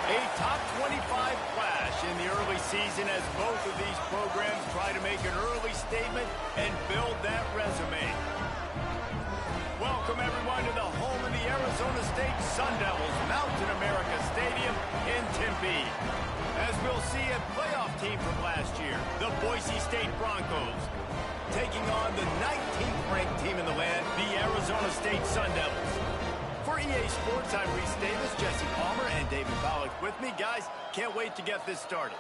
A top 25 clash in the early season as both of these programs try to make an early statement and build that resume. Welcome, everyone, to the home of the Arizona State Sun Devils, Mountain America Stadium in Tempe. As we'll see a playoff team from last year, the Boise State Broncos, taking on the 19th ranked team in the land, the Arizona State Sun Devils. For EA Sports, I'm Reese Davis, Jesse Palmer, and David Pollock with me. Guys, can't wait to get this started.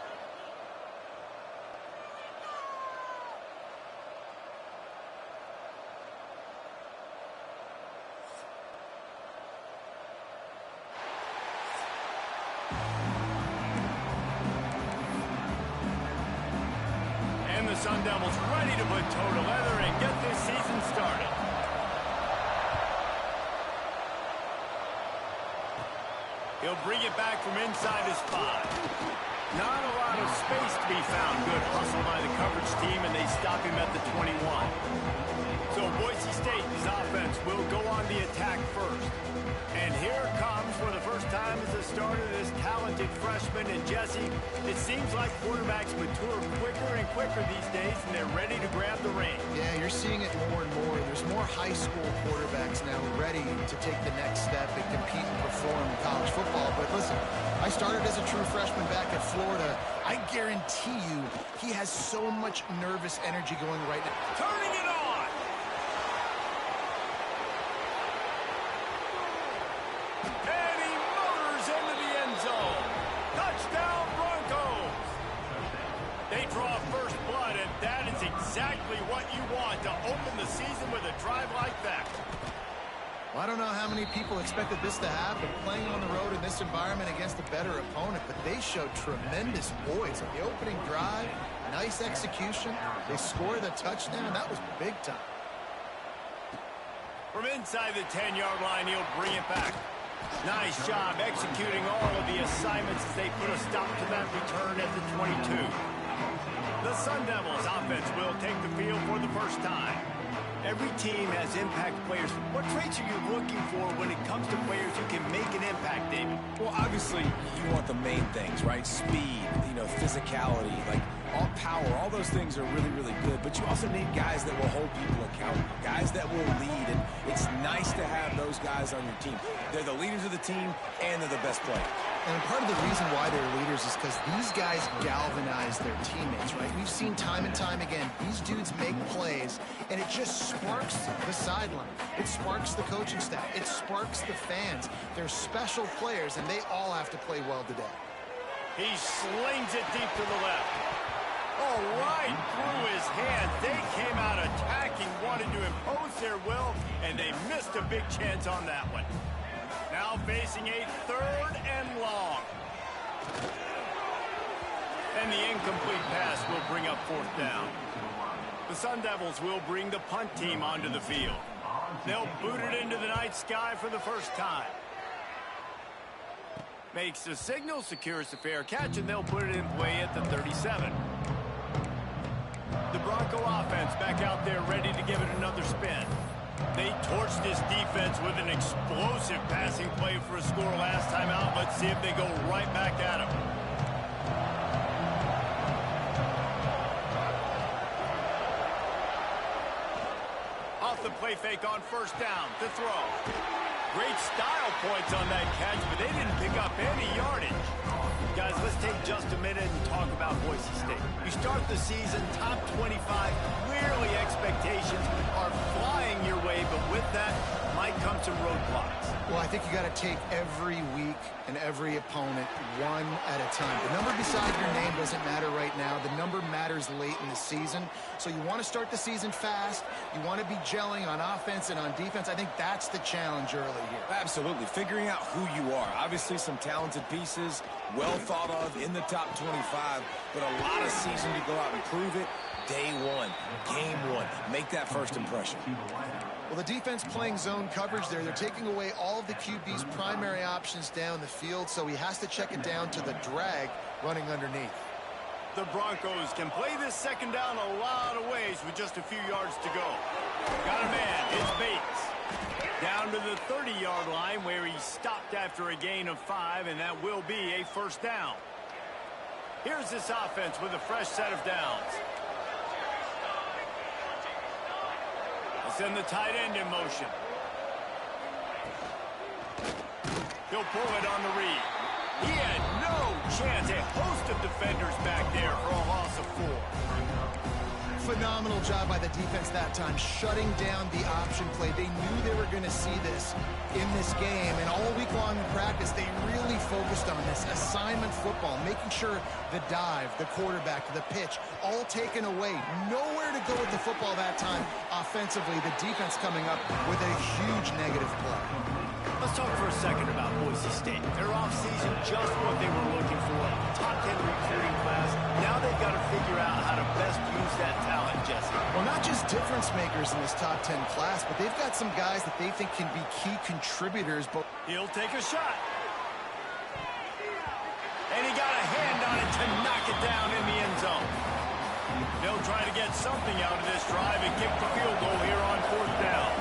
And the Sun Devils ready to put toe to leather and get this season started. He'll bring it back from inside his 5. Not a lot of space to be found. Good hustle by the coverage team, and they stop him at the 21. So Boise State's offense will go on the attack first. And here comes, for the first time as a starter, this talented freshman. And Jesse, it seems like quarterbacks mature quicker and quicker these days, and they're ready to grab the reins. Yeah, you're seeing it more and more. There's more high school quarterbacks now ready to take the next step and compete and perform in college football. But listen, I started as a true freshman back at Florida. I guarantee you he has so much nervous energy going right now. Turning it on! And he motors into the end zone. Touchdown, Broncos! They draw first blood, and that is exactly what you want to open the season with a drive like that. Well, I don't know how many people expected this to happen, playing on the road in this environment against a better opponent, but they showed tremendous poise on the opening drive. Nice execution. They scored a touchdown. That was big time. From inside the 10-yard line, he'll bring it back. Nice job executing all of the assignments as they put a stop to that return at the 22. The Sun Devils offense will take the field for the first time. Every team has impact players. What traits are you looking for when it comes to players who can make an impact, David? Well, obviously, you want the main things, right? Speed, physicality, like all power. All those things are really, really good. But you also need guys that will hold people accountable, guys that will lead. And it's nice to have those guys on your team. They're the leaders of the team, and they're the best players. And part of the reason why they're leaders is because these guys galvanize their teammates, right? We've seen time and time again, these dudes make plays, and it just sparks the sideline. It sparks the coaching staff. It sparks the fans. They're special players, and they all have to play well today. He slings it deep to the left. Oh, right through his hands. They came out attacking, wanted to impose their will, and they missed a big chance on that one. Now facing a 3rd and long. And the incomplete pass will bring up 4th down. The Sun Devils will bring the punt team onto the field. They'll boot it into the night sky for the first time. Makes the signal, secures the fair catch, and they'll put it in play at the 37. The Bronco offense back out there ready to give it another spin. They torched this defense with an explosive passing play for a score last time out. Let's see if they go right back at him. Off the play fake on 1st down to throw. Great style points on that catch, but they didn't pick up any yardage. Guys, let's take just a minute and talk about Boise State. You start the season top 25. Clearly expectations are flying your way, but with that might come some roadblocks. Well, I think you got to take every week and every opponent one at a time. The number beside your name doesn't matter right now. The number matters late in the season. So you want to start the season fast. You want to be gelling on offense and on defense. I think that's the challenge early here. Absolutely. Figuring out who you are. Obviously some talented pieces, well thought of in the top 25, but a lot of season to go out and prove it. Day one, game one. Make that first impression. Well, the defense playing zone coverage there. They're taking away all of the QB's primary options down the field, so he has to check it down to the drag running underneath. The Broncos can play this 2nd down a lot of ways with just a few yards to go. Got a man. It's Bates. Down to the 30-yard line where he stopped after a gain of 5, and that will be a 1st down. Here's this offense with a fresh set of downs. Send the tight end in motion. He'll pull it on the read. He had no chance. A host of defenders back there for a loss of 4. Phenomenal job by the defense that time, shutting down the option play. They knew they were going to see this in this game, and all week long in practice, they really focused on this assignment football, making sure the dive, the quarterback, the pitch, all taken away. Nowhere to go with the football that time. Offensively, the defense coming up with a huge negative play. Let's talk for a second about Boise State. Their offseason, just what they were looking for. Top 10 recruiting class. Now they've got to figure out how to best use that talent, Jesse. Well, not just difference makers in this top 10 class, but they've got some guys that they think can be key contributors. But he'll take a shot. And he got a hand on it to knock it down in the end zone. They'll try to get something out of this drive and kick the field goal here on 4th down.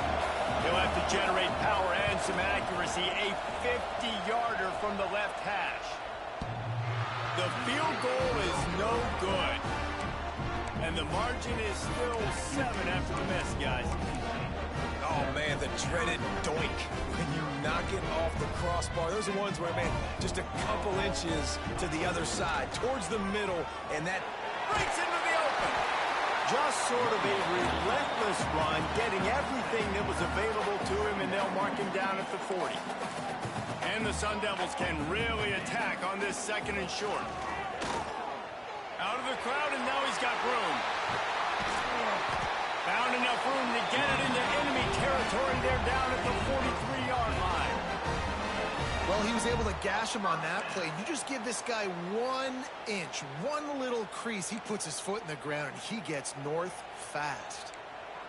He'll have to generate power and some accuracy. A 50-yarder from the left hash. The field goal is no good. And the margin is still 7 after the miss, guys. Oh, man, the dreaded doink. When you knock it off the crossbar. Those are ones where, man, just a couple inches to the other side, towards the middle, and that breaks into the open. Just sort of a relentless run, getting everything that was available to him, and they'll mark him down at the 40. And the Sun Devils can really attack on this 2nd and short. Out of the crowd, and now he's got room. Found enough room to get it into enemy territory. They're down at the 43-yard line. Well, he was able to gash him on that play. You just give this guy 1 inch, one little crease. He puts his foot in the ground, and he gets north fast.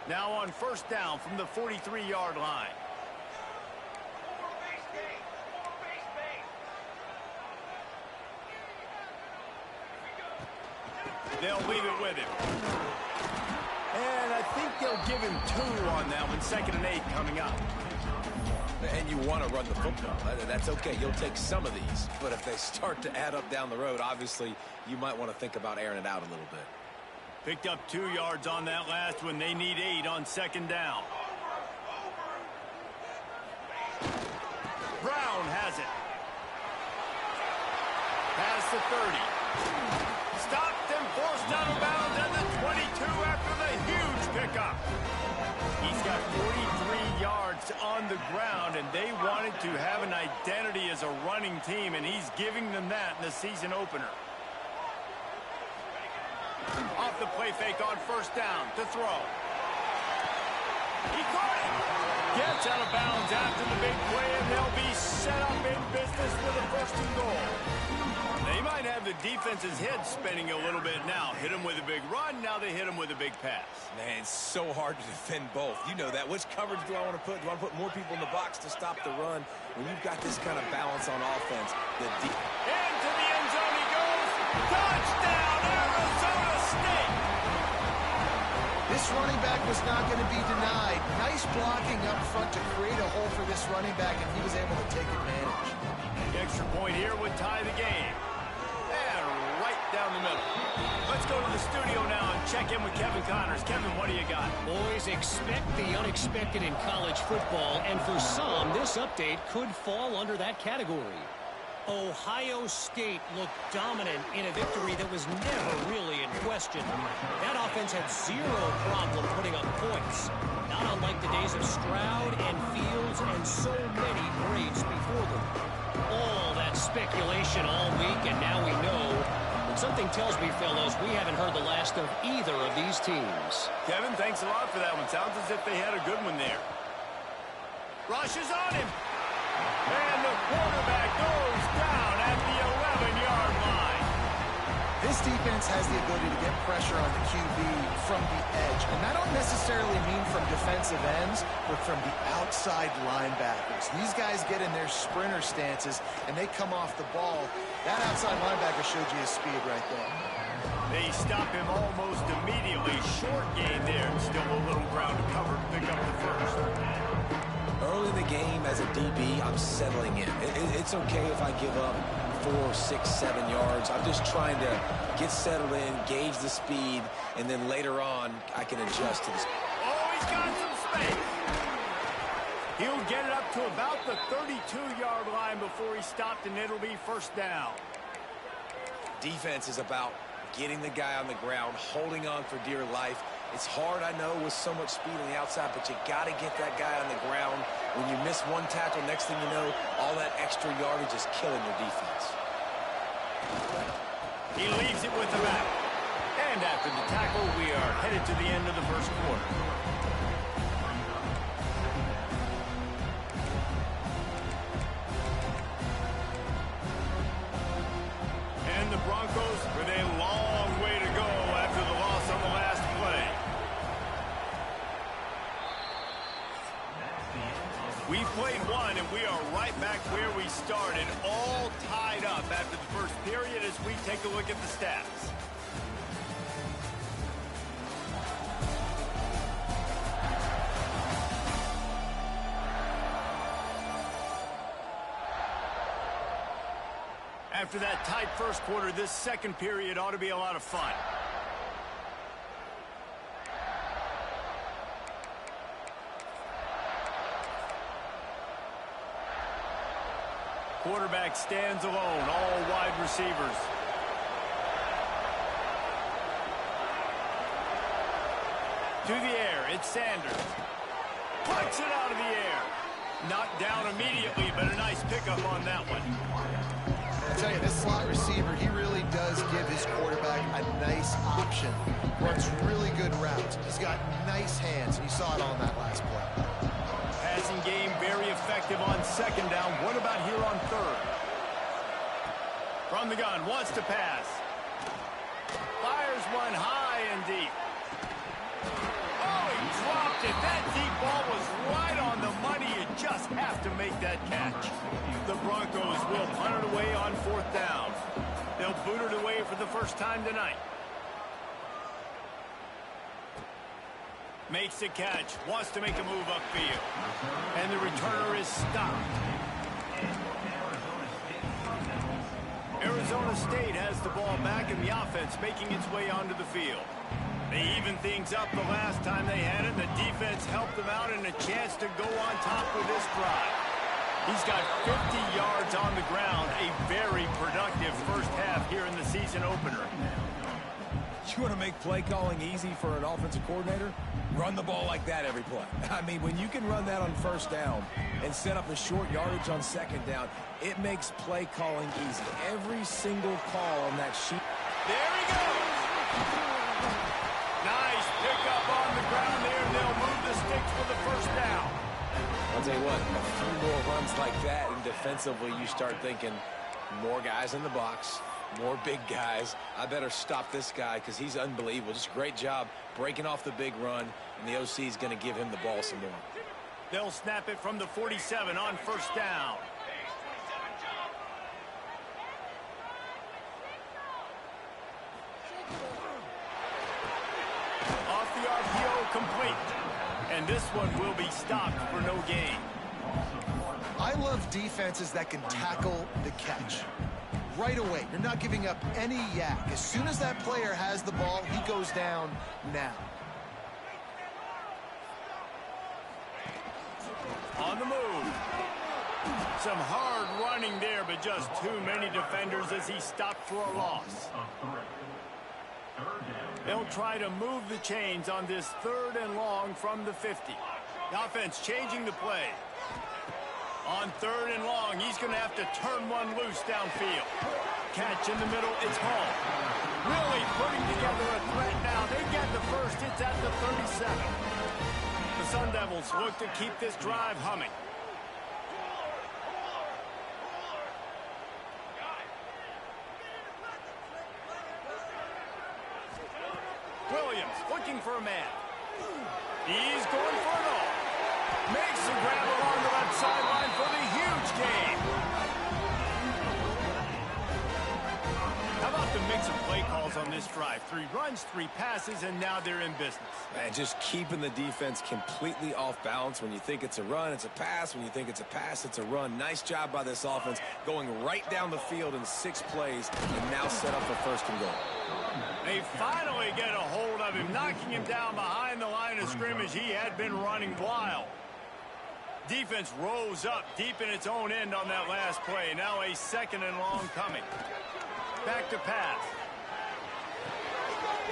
Now on 1st down from the 43-yard line. They'll leave it with him. And I think they'll give him 2 on that one. 2nd and 8 coming up. And you want to run the football. That's okay. You'll take some of these. But if they start to add up down the road, obviously, you might want to think about airing it out a little bit. Picked up 2 yards on that last one. They need 8 on 2nd down. Brown has it. Past the 30. Stopped and forced out of bounds at the 22 after the huge pickup. He's got 43 yards on the ground, and they wanted to have an identity as a running team, and he's giving them that in the season opener. Off the play fake on first down to throw. He caught it. Gets out of bounds after the big play, and they'll be set up in business with a first and goal. They might have the defense's head spinning a little bit now. Hit him with a big run, now they hit him with a big pass. Man, it's so hard to defend both. You know that. Which coverage do I want to put? Do I put more people in the box to stop the run? When you've got this kind of balance on offense, into the end zone he goes. Touchdown, Arizona State! This running back was not going to be denied. Nice blocking up front to create a hole for this running back, and he was able to take advantage. The extra point here would tie the game. And right down the middle. Let's go to the studio now and check in with Kevin Connors. Kevin, what do you got? Boys, expect the unexpected in college football, and for some, this update could fall under that category. Ohio State looked dominant in a victory that was never really in question. That offense had zero problem putting up points, not unlike the days of Stroud and Fields and so many greats before them. All that speculation all week, and now we know. But something tells me, fellows, we haven't heard the last of either of these teams. Kevin, thanks a lot for that one. Sounds as if they had a good one there. Rush is on him. And the quarterback goes down at the 11-yard line. This defense has the ability to get pressure on the QB from the edge. And I don't necessarily mean from defensive ends, but from the outside linebackers. These guys get in their sprinter stances, and they come off the ball. That outside linebacker showed you his speed right there. They stop him almost immediately. Short gain there. Still a little ground to cover to pick up the first. Early in the game, as a DB, I'm settling in. It's okay if I give up 4, 6, 7 yards. I'm just trying to get settled in, gauge the speed, and then later on, I can adjust to the speed. Oh, he's got some space. He'll get it up to about the 32-yard line before he stopped, and it'll be first down. Defense is about getting the guy on the ground, holding on for dear life. It's hard, I know, with so much speed on the outside, but you got to get that guy on the ground. When you miss one tackle, next thing you know, all that extra yardage is killing your defense. He leaves it with the back. And after the tackle, we are headed to the end of the first quarter. And the Broncos with a long way to go after the loss on the last play. We played one, and we are right back where we started, all tied up after the first period as we take a look at the stats. After that tight first quarter, this second period ought to be a lot of fun. Quarterback stands alone, all wide receivers. To the air, it's Sanders. Puts it out of the air. Knocked down immediately, but a nice pickup on that one. I tell you, this slot receiver, he really does give his quarterback a nice option. Runs really good routes. He's got nice hands, and you saw it on that last play. Passing game very effective on second down. What about here on third? From the gun, wants to pass. Fires one high and deep. Oh, he dropped it. That deep ball was right on the money. You just have to make that catch. The Broncos will punt it away on fourth down. They'll boot it away for the first time tonight. Makes the catch, wants to make a move upfield. And the returner is stopped. Arizona State has the ball back in the offense, making its way onto the field. They evened things up the last time they had it. The defense helped them out and a chance to go on top with this drive. He's got 50 yards on the ground, a very productive first half here in the season opener. You want to make play calling easy for an offensive coordinator? Run the ball like that every play. I mean, when you can run that on first down and set up a short yardage on second down, it makes play calling easy. Every single call on that sheet. There he goes. Nice pickup on the ground there, and they'll move the sticks for the first down. I'll tell you what, a few more runs like that, and defensively you start thinking more guys in the box, more big guys. I better stop this guy because he's unbelievable. Just a great job breaking off the big run, and the OC is going to give him the ball some more. They'll snap it from the 47 on first down. Off the RPO, complete. And this one will be stopped for no gain. I love defenses that can tackle the catch. Right away, you're not giving up any yak. As soon as that player has the ball, he goes down now. On the move. Some hard running there, but just too many defenders as he stopped for a loss. They'll try to move the chains on this 3rd and long from the 50. The offense changing the play. On 3rd and long, he's going to have to turn one loose downfield. Catch in the middle, it's home. Really putting together a threat now. They get the first, it's at the 37. The Sun Devils look to keep this drive humming. Williams looking for a man. He's going for it all. Makes a grab along the left sideline for the huge gain. How about the mix of play calls on this drive? 3 runs, 3 passes, and now they're in business. Man, just keeping the defense completely off balance. When you think it's a run, it's a pass. When you think it's a pass, it's a run. Nice job by this offense going right down the field in 6 plays and now set up for 1st and goal. They finally get a hold of him, knocking him down behind the line of scrimmage. He had been running wild. Defense rose up deep in its own end on that last play. Now a 2nd and long coming. Back to pass.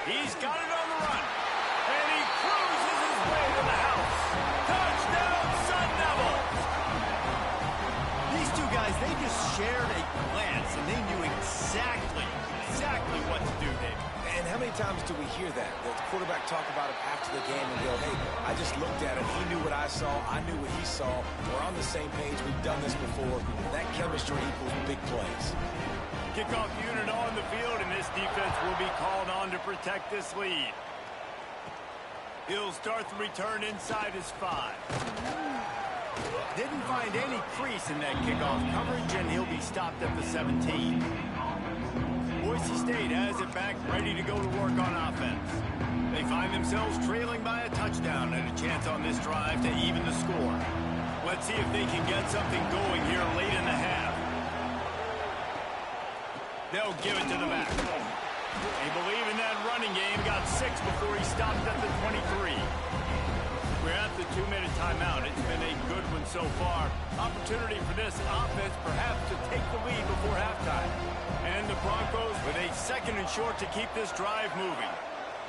He's got it on the run. And he cruises his way to the house. Touchdown, Sun Devils! These two guys, they just shared a glance, and they knew exactly what to do there. And how many times do we hear that? The quarterback talk about it after the game and go, hey, I just looked at him. He knew what I saw. I knew what he saw. We're on the same page. We've done this before. That chemistry equals big plays. Kickoff unit on the field, and this defense will be called on to protect this lead. He'll start the return inside his 5. Didn't find any crease in that kickoff coverage, and he'll be stopped at the 17. Boise State has it back, ready to go to work on offense. They find themselves trailing by a touchdown and a chance on this drive to even the score. Let's see if they can get something going here late in the half. They'll give it to the back. They believe in that running game. Got 6 before he stopped at the 23. We're at the 2-minute timeout. It's been a good one so far. Opportunity for this offense perhaps to take the lead before halftime. And the Broncos with a 2nd and short to keep this drive moving.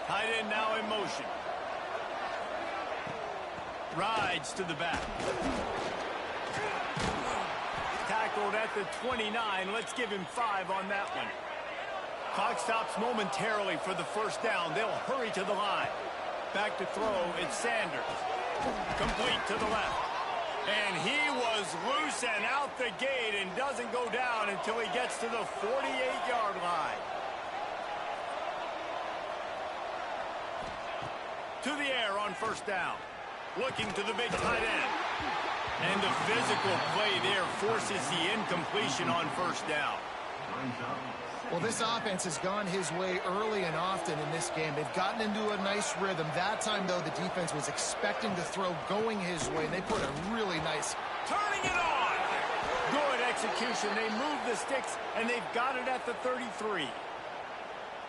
Tight end now in motion. Rides to the back. Tackled at the 29. Let's give him 5 on that one. Clock stops momentarily for the first down. They'll hurry to the line. Back to throw, it's Sanders. Complete to the left. And he was loose and out the gate and doesn't go down until he gets to the 48-yard line. To the air on first down. Looking to the big tight end. And the physical play there forces the incompletion on first down. Well, this offense has gone his way early and often in this game. They've gotten into a nice rhythm. That time, though, the defense was expecting the throw going his way, and they put a really nice... Turning it on! Good execution. They move the sticks, and they've got it at the 33.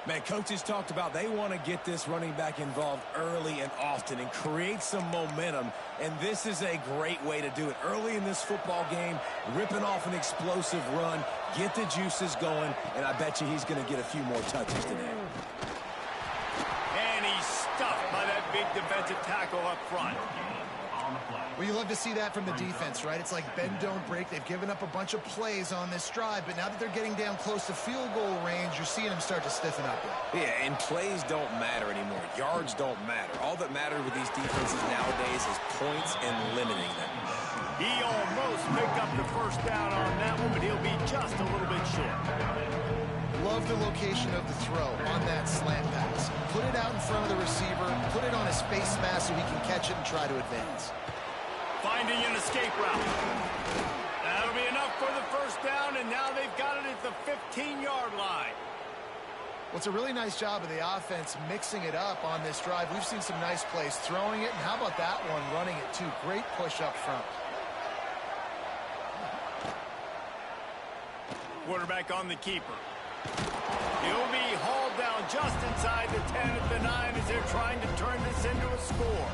Man, coaches talked about they want to get this running back involved early and often and create some momentum, and this is a great way to do it. Early in this football game, ripping off an explosive run, get the juices going, and I bet you he's going to get a few more touches today. And he's stuffed by that big defensive tackle up front. Well, you love to see that from the defense, right? It's like bend, don't break. They've given up a bunch of plays on this drive, but now that they're getting down close to field goal range, you're seeing them start to stiffen up. Yeah, and plays don't matter anymore. Yards don't matter. All that matters with these defenses nowadays is points and limiting them. He almost picked up the first down on that one, but he'll be just a little bit short. Love the location of the throw on that slant pass. Put it out in front of the receiver, put it on his face mask so he can catch it and try to advance. Finding an escape route. That'll be enough for the first down, and now they've got it at the 15-yard line. Well, it's a really nice job of the offense mixing it up on this drive. We've seen some nice plays throwing it, and how about that one running it too? Great push up front. Quarterback on the keeper. He'll be hauled down just inside the 10 at the 9 as they're trying to turn this into a score.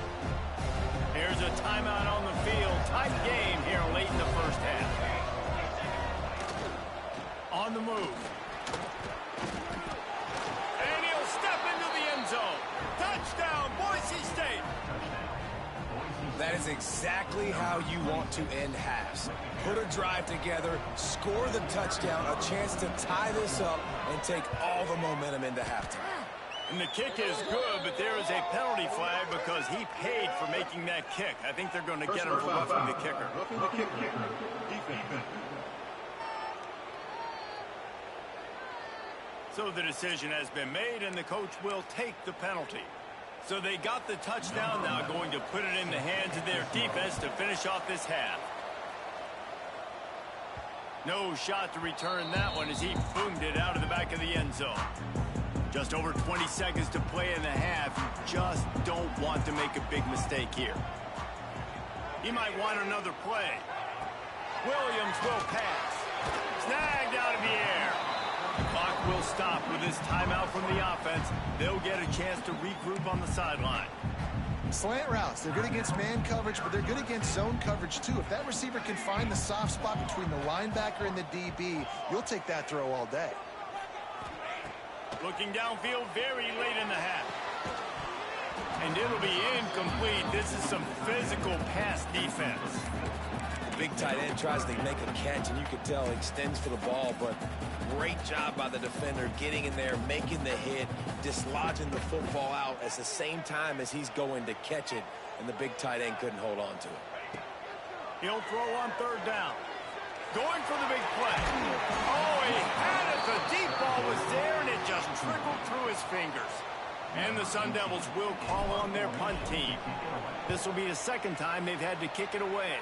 Here's a timeout on the field. Tight game here late in the first half. On the move. And he'll step into the end zone. Touchdown, Boise State. That is exactly how you want to end halves. Put a drive together, score the touchdown, a chance to tie this up, and take all the momentum into halftime. And the kick is good, but there is a penalty flag because he paid for making that kick. I think they're going to get him for roughing the kicker. So the decision has been made, and the coach will take the penalty. So they got the touchdown, now going to put it in the hands of their defense to finish off this half. No shot to return that one as he boomed it out of the back of the end zone. Just over 20 seconds to play in the half. You just don't want to make a big mistake here. He might want another play. Williams will pass. Snagged out of the air. The clock will stop with this timeout from the offense. They'll get a chance to regroup on the sideline. Slant routes, they're good against man coverage, but they're good against zone coverage too. If that receiver can find the soft spot between the linebacker and the DB, you'll take that throw all day. Looking downfield very late in the half. And it'll be incomplete. This is some physical pass defense. The big tight end tries to make a catch, and you can tell he extends for the ball, but great job by the defender getting in there, making the hit, dislodging the football out at the same time as he's going to catch it, and the big tight end couldn't hold on to it. He'll throw on third down. Going for the big play. Oh, he had it. The deep ball was there, and it just trickled through his fingers. And the Sun Devils will call on their punt team. This will be the second time they've had to kick it away.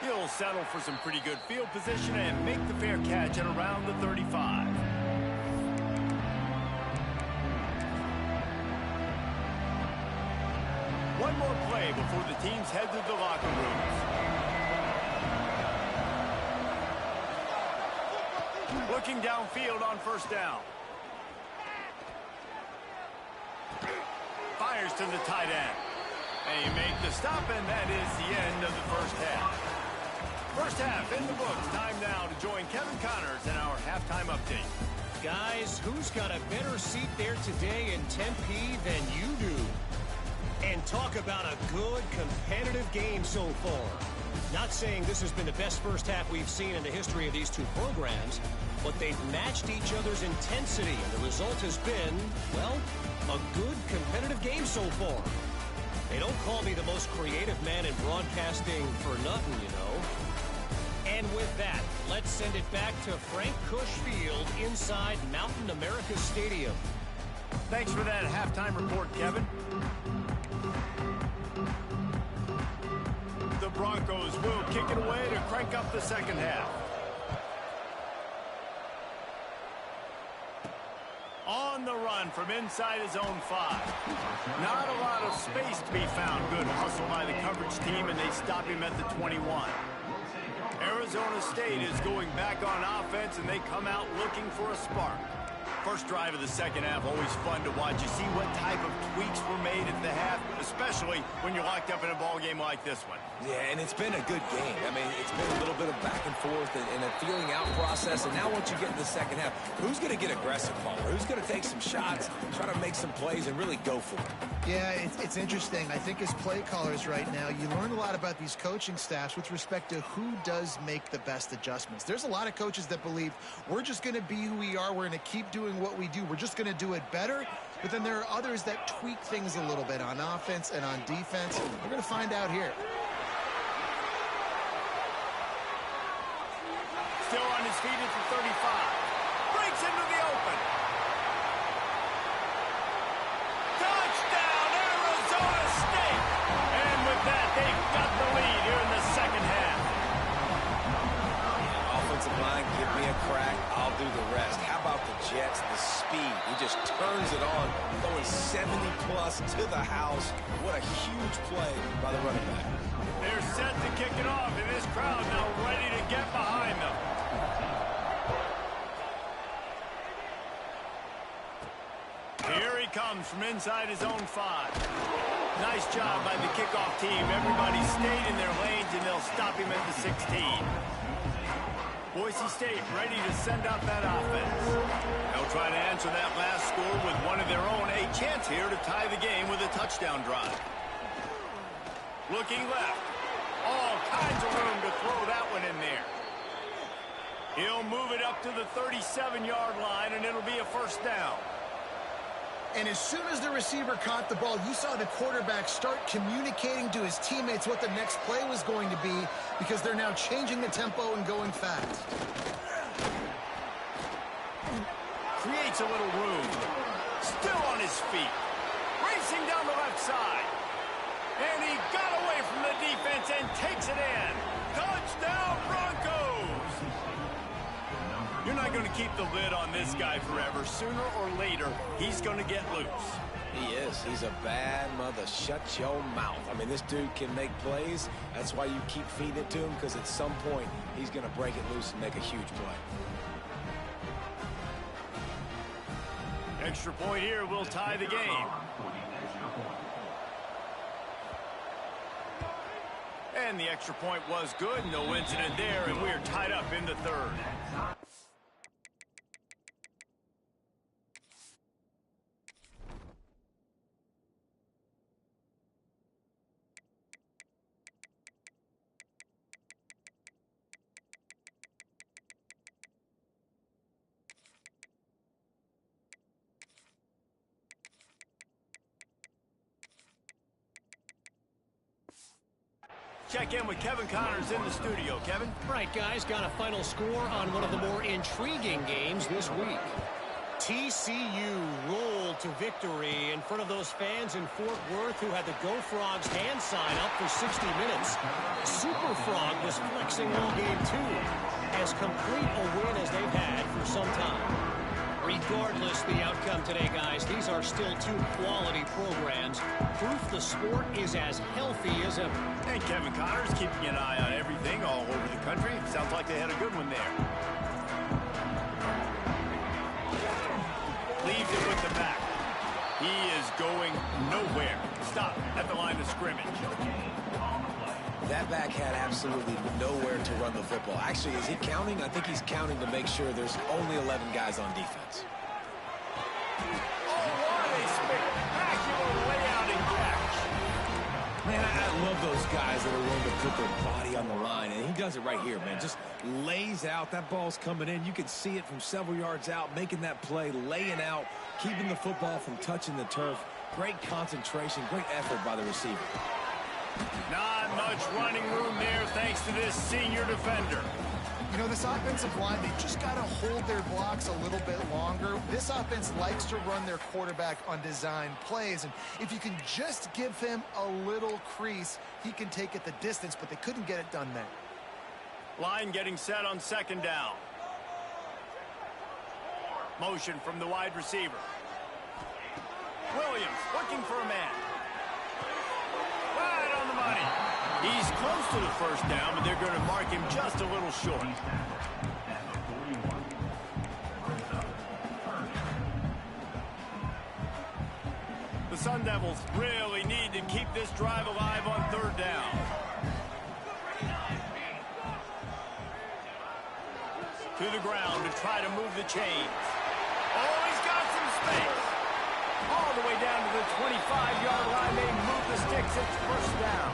He'll settle for some pretty good field position and make the fair catch at around the 35. One more play before the teams head to the locker rooms. Looking downfield on first down. Fires to the tight end. They make the stop, and that is the end of the first half. First half in the books. Time now to join Kevin Connors in our halftime update. Guys, who's got a better seat there today in Tempe than you do? And talk about a good competitive game so far. Not saying this has been the best first half we've seen in the history of these two programs, but they've matched each other's intensity, and the result has been, well, a good competitive game so far. They don't call me the most creative man in broadcasting for nothing, you know. And with that, let's send it back to Frank Cush Field inside Mountain America Stadium. Thanks for that halftime report, Kevin. The Broncos will kick it away to crank up the second half. On the run from inside his own 5. Not a lot of space to be found. Good hustle by the coverage team, and they stop him at the 21. Arizona State is going back on offense, and they come out looking for a spark. First drive of the second half, always fun to watch. You see what type of tweaks were made at the half, especially when you're locked up in a ball game like this one. Yeah, and it's been a good game. I mean, it's been a little bit of back and forth and a feeling out process. And now once you get in the second half, who's going to get aggressive, Paul? Who's going to take some shots, try to make some plays, and really go for it? Yeah, it's interesting. I think as play callers right now, you learn a lot about these coaching staffs with respect to who does make the best adjustments. There's a lot of coaches that believe we're just going to be who we are. We're going to keep doing what we do. We're just going to do it better. But then there are others that tweak things a little bit on offense and on defense. We're going to find out here. Still on his feet at the 35. Breaks into the open. Touchdown, Arizona State! And with that, they've got the lead here in the second half. Offensive line, give me a crack. I'll do the rest. How about the Jets, the speed? He just turns it on, going 70-plus to the house. What a huge play by the running back. They're set to kick it off, and this crowd now ready to get behind them. Here he comes from inside his own 5. Nice job by the kickoff team. Everybody stayed in their lanes, and they'll stop him at the 16. Boise State ready to send out that offense. They'll try to answer that last score with one of their own. A chance here to tie the game with a touchdown drive. Looking left. All kinds of room to throw that one in there. He'll move it up to the 37-yard line, and it'll be a first down. And as soon as the receiver caught the ball, you saw the quarterback start communicating to his teammates what the next play was going to be, because they're now changing the tempo and going fast. Creates a little room. Still on his feet. Racing down the left side. And he got away from the defense and takes it in. Touchdown, Broncos! You're not going to keep the lid on this guy forever. Sooner or later, he's going to get loose. He is. He's a bad mother. Shut your mouth. I mean, this dude can make plays. That's why you keep feeding it to him, because at some point, he's going to break it loose and make a huge play. Extra point here will tie the game. And the extra point was good. No incident there, and we're tied up in the third. Check in with Kevin Connors in the studio. Kevin? Right, guys, got a final score on one of the more intriguing games this week. TCU rolled to victory in front of those fans in Fort Worth who had the Go Frogs hand sign up for 60 minutes. Super Frog was flexing all game too. As complete a win as they've had for some time. Regardless the outcome today, guys, these are still two quality programs. Proof the sport is as healthy as ever. And Kevin Connors keeping an eye on everything all over the country. Sounds like they had a good one there. Leaves it with the back. He is going nowhere. Stop at the line of scrimmage. That back had absolutely nowhere to run the football. Actually, is he counting? I think he's counting to make sure there's only 11 guys on defense. Oh, what a spectacular layout and catch. Man, I love those guys that are willing to put their body on the line, and he does it right here, man. Just lays out. That ball's coming in. You can see it from several yards out, making that play, laying out, keeping the football from touching the turf. Great concentration, great effort by the receiver. Not much running room there thanks to this senior defender. You know, this offensive line, they just got to hold their blocks a little bit longer. This offense likes to run their quarterback on design plays, and if you can just give him a little crease, he can take it the distance, but they couldn't get it done there. Line getting set on second down. Motion from the wide receiver. Williams looking for a man. Right on the money. He's close to the first down, but they're going to mark him just a little short. The Sun Devils really need to keep this drive alive on third down. To the ground to try to move the chains. Oh, he's got some space. All the way down to the 25-yard line. They move the sticks. It's first down.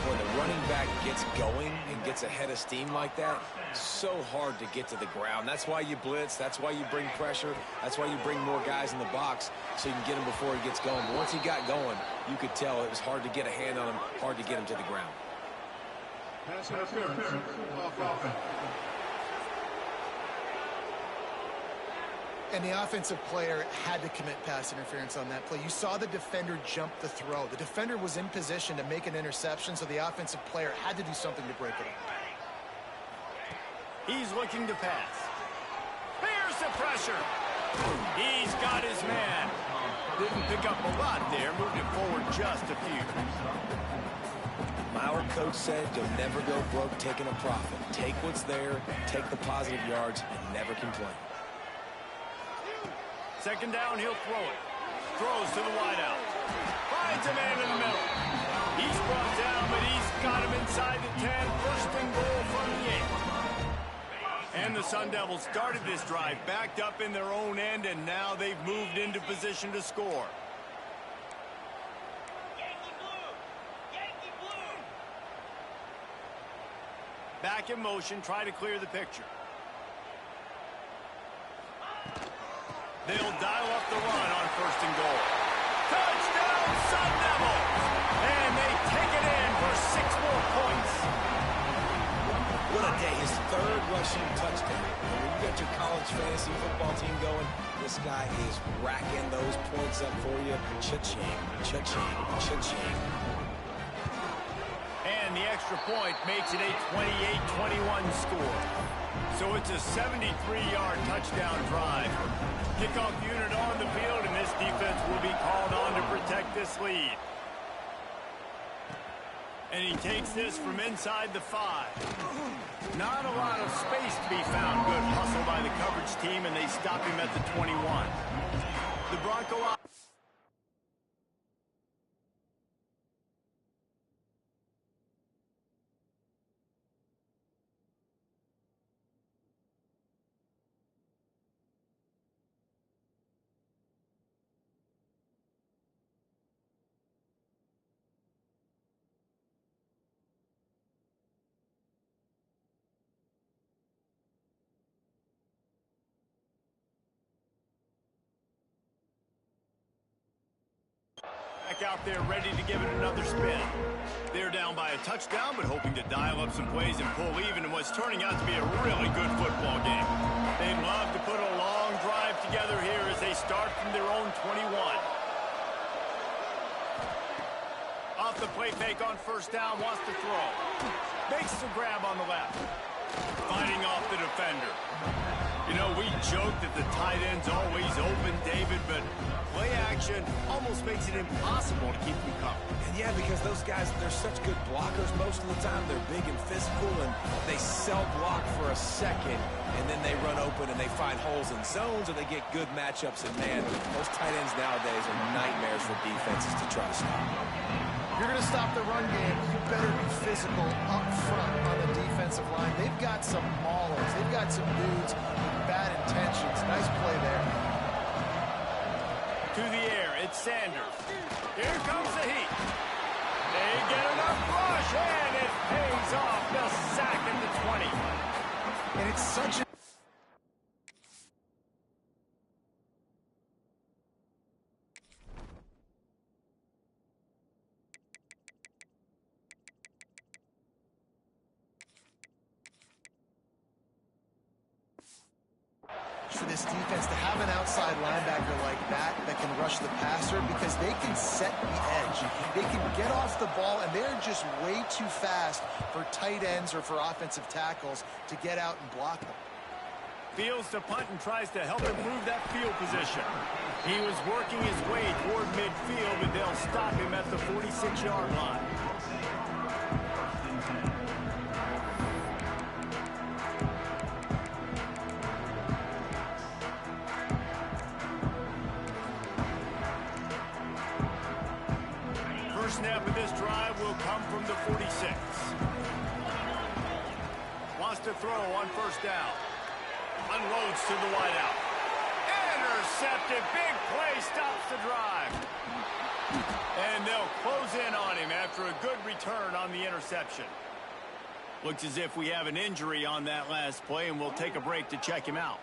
When the running back gets going and gets ahead of steam like that, so hard to get to the ground. That's why you blitz. That's why you bring pressure. That's why you bring more guys in the box so you can get him before he gets going. But once he got going, you could tell it was hard to get a hand on him, hard to get him to the ground. Pass interference. Off offense. And the offensive player had to commit pass interference on that play. You saw the defender jump the throw. The defender was in position to make an interception, so the offensive player had to do something to break it up. He's looking to pass. Here's the pressure. He's got his man. Didn't pick up a lot there. Moved it forward just a few. Our coach said you'll never go broke taking a profit. Take what's there, take the positive yards, and never complain. Second down, he'll throw it. Throws to the wideout. Finds a man in the middle. He's brought down, but he's got him inside the 10. First and goal from the 8. And the Sun Devils started this drive, backed up in their own end, and now they've moved into position to score. Back in motion, try to clear the picture. They'll dial up the run on first and goal. Touchdown, Sun Devils! And they take it in for 6 more points. What a day. His third rushing touchdown. And when you get your college fantasy football team going, this guy is racking those points up for you. Cha-ching, cha-ching, cha-ching. And the extra point makes it a 28-21 score. So it's a 73-yard touchdown drive. Kickoff unit on the field, and this defense will be called on to protect this lead. And he takes this from inside the 5. Not a lot of space to be found. Good hustle by the coverage team, and they stop him at the 21. The Bronco... Back out there ready to give it another spin. They're down by a touchdown, but hoping to dial up some plays and pull even in what's turning out to be a really good football game. They'd love to put a long drive together here as they start from their own 21. Off the play fake on first down, wants to throw. Makes the grab on the left. Fighting off the defender. You know, we joke that the tight end's always open, David, but play action almost makes it impossible to keep them covered. And yeah, because those guys, they're such good blockers most of the time. They're big and physical, and they self-block for a second, and then they run open and they find holes in zones, or they get good matchups. And, man, those tight ends nowadays are nightmares for defenses to try to stop. You're going to stop the run game, you better be physical up front on the defensive line. They've got some maulers. They've got some dudes with bad intentions. Nice play there. To the air, it's Sanders. Here comes the heat. They get enough rush, and it pays off. The sack at the 20. And it's such a... for this defense to have an outside linebacker like that can rush the passer, because they can set the edge. They can get off the ball, and they're just way too fast for tight ends or for offensive tackles to get out and block them. Fields to punt and tries to help improve that field position. He was working his way toward midfield, but they'll stop him at the 46-yard line. First snap of this drive will come from the 46. Wants to throw on first down. Unloads to the wideout. Intercepted. Big play stops the drive. And they'll close in on him after a good return on the interception. Looks as if we have an injury on that last play, and we'll take a break to check him out.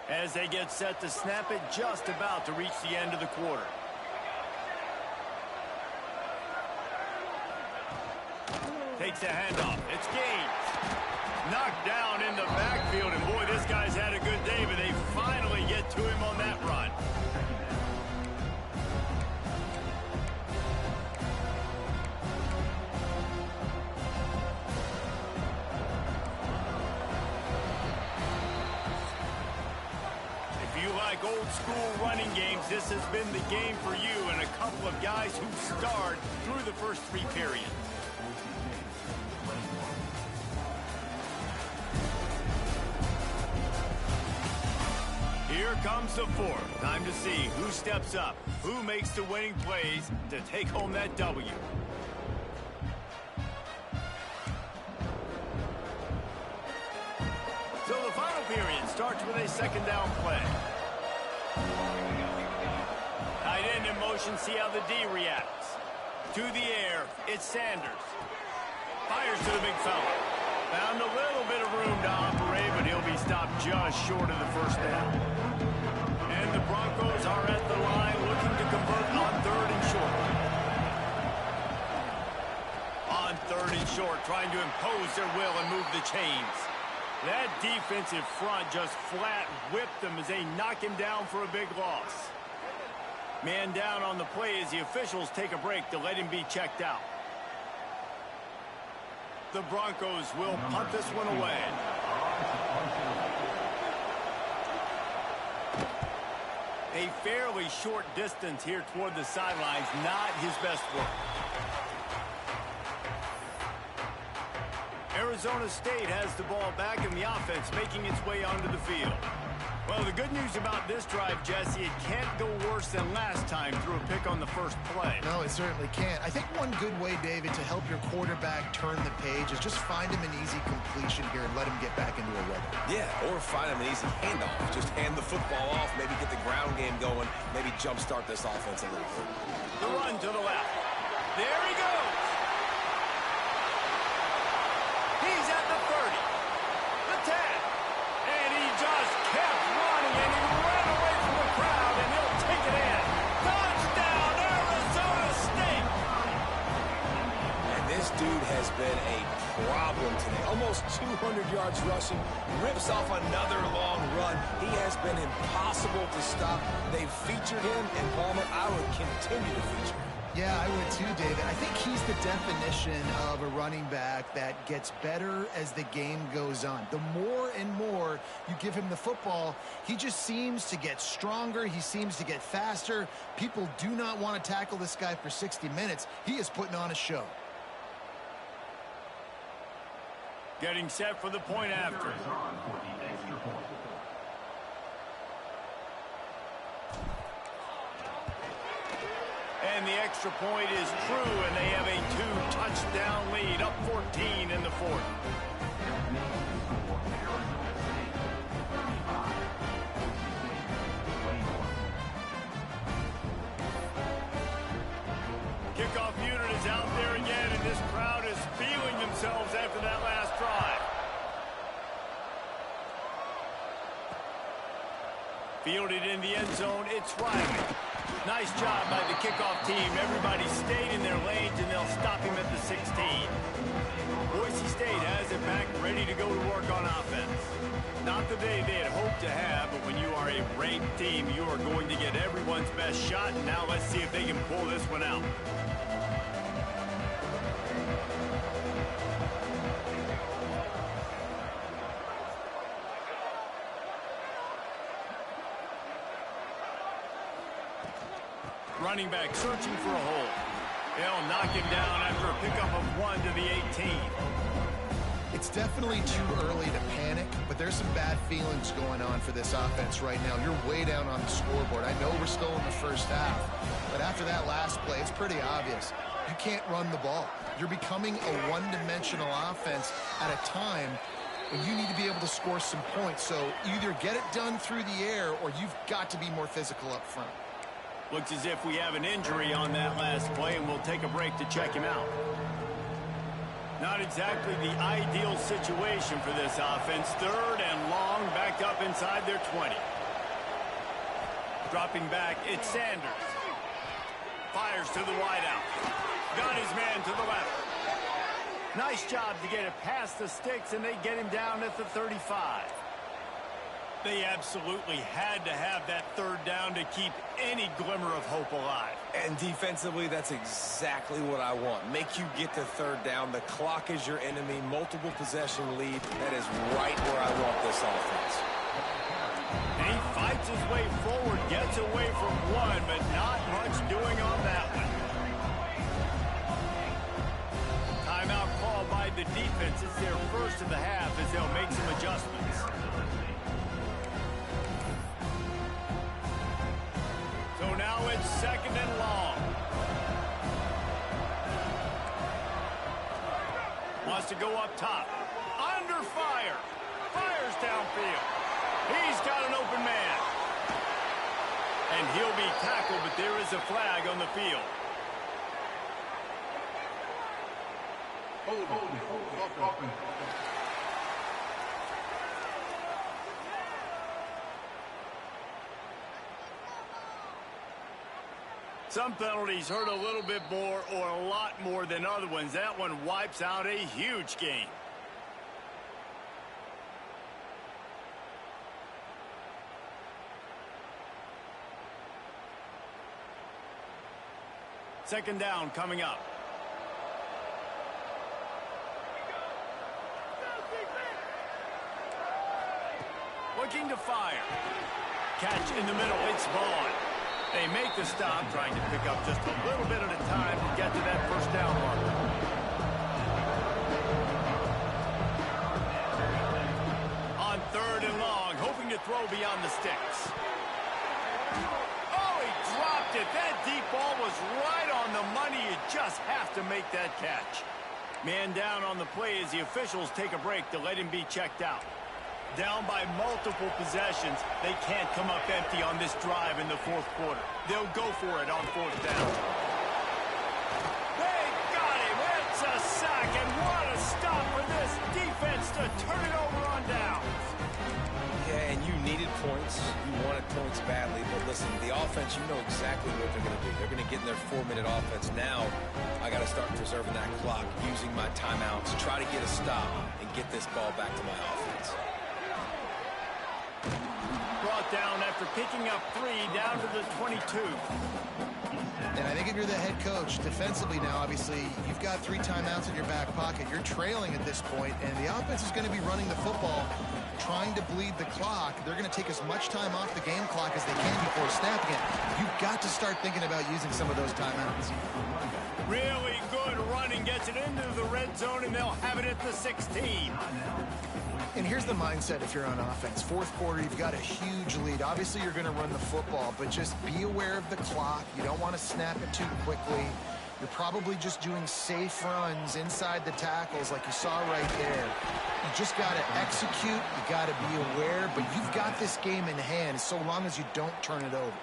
As they get set to snap it, just about to reach the end of the quarter. Takes a handoff. It's Gaines. Knocked down in the backfield, and boy, this guy's had a good day, but they finally get to him on that run. If you like old school running games, this has been the game for you, and a couple of guys who starred through the first three periods. Here comes the fourth. Time to see who steps up, who makes the winning plays to take home that W. So the final period starts with a second down play. Tight end in motion, see how the D reacts. To the air, it's Sanders. Fires to the big fella. Found a little bit of room to operate, but he'll be stopped just short of the first down. And the Broncos are at the line looking to convert on third and short. On third and short, trying to impose their will and move the chains. That defensive front just flat whipped them as they knock him down for a big loss. Man down on the play as the officials take a break to let him be checked out. The Broncos will punt this one away. A fairly short distance here toward the sidelines, not his best work. Arizona State has the ball back in the offense, making its way onto the field. Well, the good news about this drive, Jesse, it can't go worse than last time through a pick on the first play. No, it certainly can't. I think one good way, David, to help your quarterback turn the page is just find him an easy completion here and let him get back into a rhythm. Yeah, or find him an easy handoff. Just hand the football off, maybe get the ground game going, maybe jumpstart this offense a little bit. The run to the left. There he goes. He's at the 30, the 10, and he just kept running, and he ran away from the crowd, and he'll take it in. Touchdown, Arizona State! And this dude has been a problem today. Almost 200 yards rushing, rips off another long run. He has been impossible to stop. They've featured him, and Palmer, I would continue to feature him. Yeah, I would too, David. I think he's the definition of a running back that gets better as the game goes on. The more and more you give him the football, he just seems to get stronger. He seems to get faster. People do not want to tackle this guy for 60 minutes. He is putting on a show. Getting set for the point after. And the extra point is true, and they have a 2-touchdown lead, up 14 in the fourth. Kickoff unit is out there again, and this crowd is feeling themselves after that last drive. Fielded in the end zone, it's Riley. Nice job by the kickoff team. Everybody stayed in their lanes, and they'll stop him at the 16. Boise State has it back, ready to go to work on offense. Not the day they had hoped to have, but when you are a ranked team, you are going to get everyone's best shot, and now let's see if they can pull this one out. Running back searching for a hole. They'll knock him down after a pickup of 1 to the 18. It's definitely too early to panic, but there's some bad feelings going on for this offense right now. You're way down on the scoreboard. I know we're still in the first half, but after that last play, it's pretty obvious. You can't run the ball. You're becoming a one-dimensional offense at a time, and you need to be able to score some points. So either get it done through the air, or you've got to be more physical up front. Looks as if we have an injury on that last play, and we'll take a break to check him out. Not exactly the ideal situation for this offense. 3rd and long, back up inside their 20. Dropping back, it's Sanders. Fires to the wideout. Got his man to the left. Nice job to get it past the sticks, and they get him down at the 35. They absolutely had to have that 3rd down to keep any glimmer of hope alive. And defensively, that's exactly what I want. Make you get to 3rd down. The clock is your enemy. Multiple possession lead. That is right where I want this offense. And he fights his way forward, gets away from one, but not much doing on that one. Timeout called by the defense. It's their first of the half as they'll make some adjustments. So now it's 2nd and long. Wants to go up top. Under fire. Fires downfield. He's got an open man. And he'll be tackled, but there is a flag on the field. Hold. Some penalties hurt a little bit more or a lot more than other ones. That one wipes out a huge game. Second down coming up. Looking to fire. Catch in the middle. It's Vaughn. They make the stop, trying to pick up just a little bit at a time to get to that 1st down marker. On 3rd and long, hoping to throw beyond the sticks. Oh, he dropped it. That deep ball was right on the money. You just have to make that catch. Man down on the play as the officials take a break to let him be checked out. Down by multiple possessions, they can't come up empty on this drive in the 4th quarter. They'll go for it on 4th down. They got him. It's a sack, and what a stop for this defense to turn it over on downs. Yeah, and you needed points. You wanted points badly, but listen, the offense, you know exactly what they're going to do. They're going to get in their 4-minute offense. Now, I got to start preserving that clock, using my timeouts, try to get a stop, and get this ball back to my offense. Brought down after picking up 3 down to the 22. And I think if you're the head coach, defensively now, obviously, you've got 3 timeouts in your back pocket. You're trailing at this point, and the offense is going to be running the football, trying to bleed the clock. They're going to take as much time off the game clock as they can before snapping it. You've got to start thinking about using some of those timeouts. Really good running, gets it into the red zone, and they'll have it at the 16. And here's the mindset if you're on offense. 4th quarter, you've got a huge lead. Obviously, you're going to run the football, but just be aware of the clock. You don't want to snap it too quickly. You're probably just doing safe runs inside the tackles like you saw right there. You just got to execute. You got to be aware, but you've got this game in hand so long as you don't turn it over.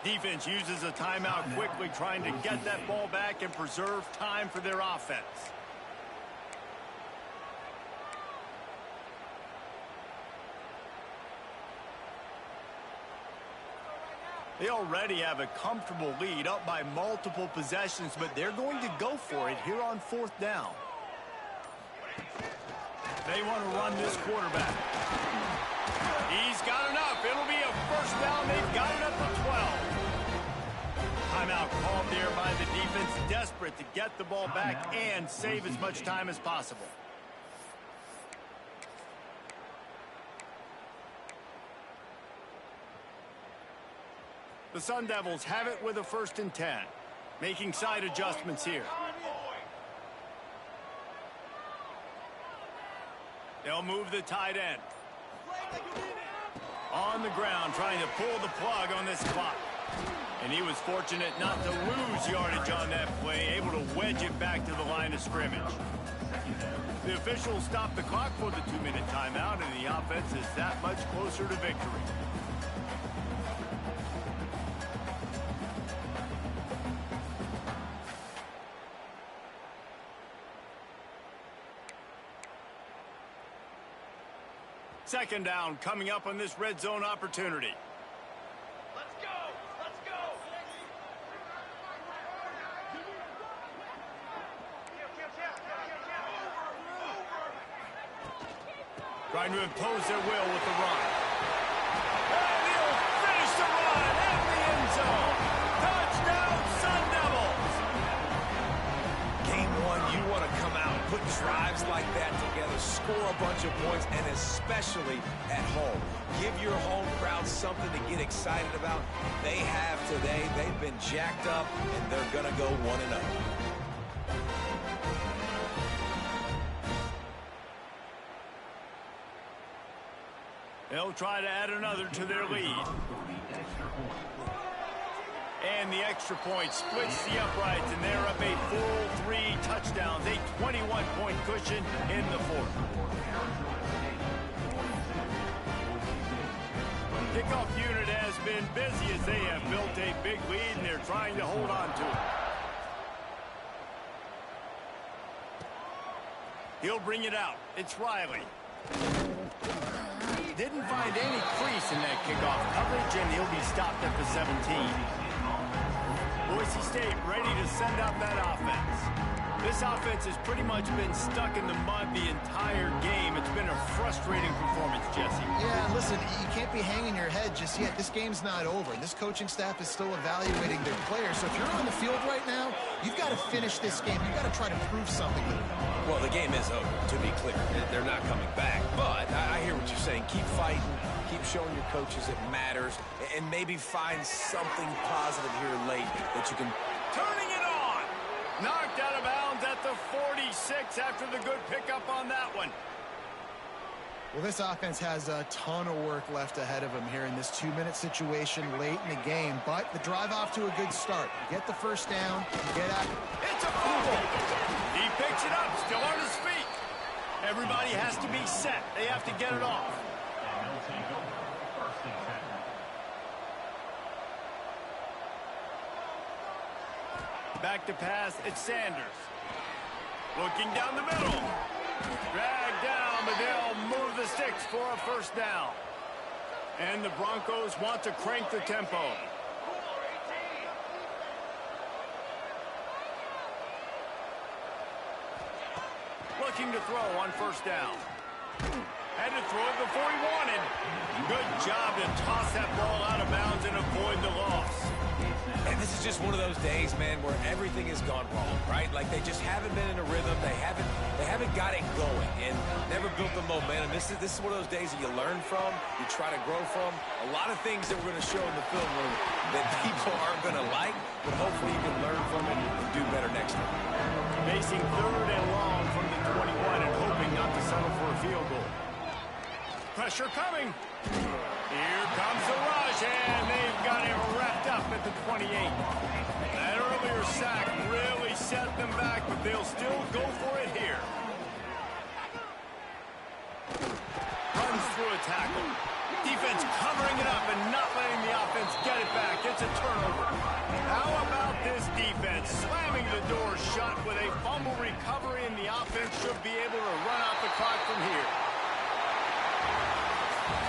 Defense uses a timeout quickly, trying to get that ball back and preserve time for their offense. They already have a comfortable lead, up by multiple possessions, but they're going to go for it here on 4th down. They want to run this quarterback. He's got enough. It'll be a 1st down. They've got it up to 12. Timeout called there by the defense, desperate to get the ball back and save as much time as possible. The Sun Devils have it with a 1st and 10. Making side adjustments here. They'll move the tight end. On the ground, trying to pull the plug on this clock. And he was fortunate not to lose yardage on that play, able to wedge it back to the line of scrimmage. The officials stopped the clock for the 2-minute timeout, and the offense is that much closer to victory. Second down coming up on this red zone opportunity. Let's go! Let's go! Trying to impose their will with the run. And he'll finish the run in the end zone. Touchdown, Sun Devils! Game one, you want to come out, put drives like that together, score a bunch of points, and especially at home. Give your home crowd something to get excited about. They have today. They've been jacked up, and they're going to go 1-0. They'll try to add another to their lead. And the extra point splits the uprights, and they're up a full 3 touchdowns, a 21-point cushion in the fourth. Kickoff unit has been busy as they have built a big lead, and they're trying to hold on to it. He'll bring it out. It's Riley. Didn't find any crease in that kickoff coverage, and he'll be stopped at the 17. Boise State ready to send out that offense. This offense has pretty much been stuck in the mud the entire game. It's been a frustrating performance, Jesse. Yeah, listen, you can't be hanging your head just yet. This game's not over. This coaching staff is still evaluating their players. So if you're on the field right now, you've got to finish this game. You've got to try to prove something with it. Well, the game is over, to be clear. They're not coming back. But I hear what you're saying. Keep fighting. Keep showing your coaches it matters. And maybe find something positive here late that you can... Turning it on! Knocked out of bounds at the 46 after the good pickup on that one. Well, this offense has a ton of work left ahead of them here in this 2-minute situation late in the game. But the drive off to a good start. Get the first down. Get out. It's a fumble! He picks it up, still on his feet. Everybody has to be set. They have to get it off. Back to pass, it's Sanders. Looking down the middle. Dragged down, but they'll move the sticks for a first down. And the Broncos want to crank the tempo. Looking to throw on first down. Had to throw it before he wanted. Good job to toss that ball out of bounds and avoid the loss. And this is just one of those days, man, where everything has gone wrong, right? Like they just haven't been in a rhythm. They haven't got it going and never built the momentum. This is one of those days that you learn from, you try to grow from. A lot of things that we're going to show in the film room that people aren't going to like, but hopefully you can learn from it and do better next time. Facing third and long from the 21 and hoping not to settle for a field goal. Pressure coming. Here comes the rush, and they've got him wrapped up at the 28. That earlier sack really set them back, but they'll still go for it here. Runs through a tackle. Defense covering it up and not letting the offense get it back. It's a turnover. How about this defense slamming the door shut with a fumble recovery, and the offense should be able to run out the clock from here.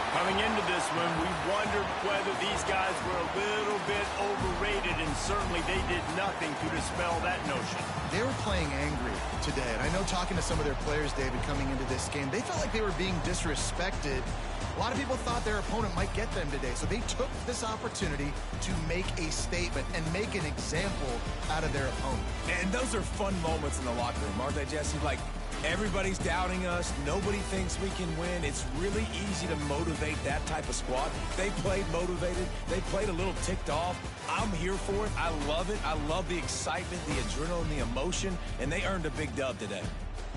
Coming into this one, we wondered whether these guys were a little bit overrated, and certainly they did nothing to dispel that notion. They were playing angry today, and I know talking to some of their players, David, coming into this game, they felt like they were being disrespected. A lot of people thought their opponent might get them today, so they took this opportunity to make a statement and make an example out of their opponent. And those are fun moments in the locker room, aren't they, Jesse? Like, Everybody's doubting us. Nobody thinks we can win. It's really easy to motivate that type of squad. They played motivated. They played a little ticked off. I'm here for it. I love it. I love the excitement, the adrenaline, the emotion, and they earned a big dub today.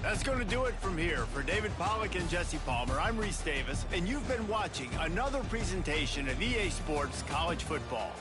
That's going to do it from here. For David Pollack and Jesse Palmer, I'm Reese Davis, and you've been watching another presentation of EA Sports College Football.